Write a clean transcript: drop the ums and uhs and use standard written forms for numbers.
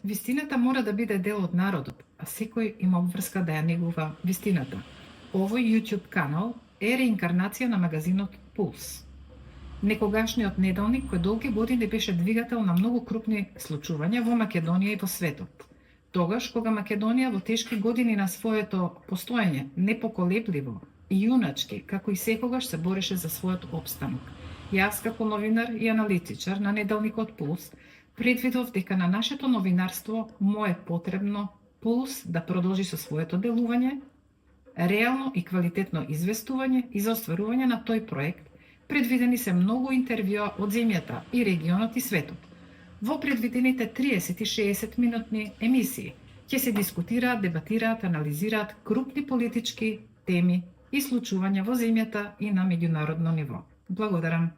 Вистината мора да биде дел од народот, а секој има обврска да ја негува вистината. Овој YouTube канал е реинкарнација на магазинот Пулс. Некогашниот неделник кој долги години беше двигател на многу крупни случувања во Македонија и во светот. Тогаш, кога Македонија во тешки години на своето постоење, непоколебливо и јуначки, како и секогаш се бореше за својот опстанок. Јас, како новинар и аналитичар на неделникот Пулс, предвидов дека на нашето новинарство му е потребно Пулс да продолжи со своето делување, реално и квалитетно известување и за остварување на тој проект предвидени се многу интервјуа од земјата и регионот и светот. Во предвидените 30 и 60 минутни емисии ќе се дискутираат, дебатираат, анализираат крупни политички теми и случувања во земјата и на меѓународно ниво. Благодарам.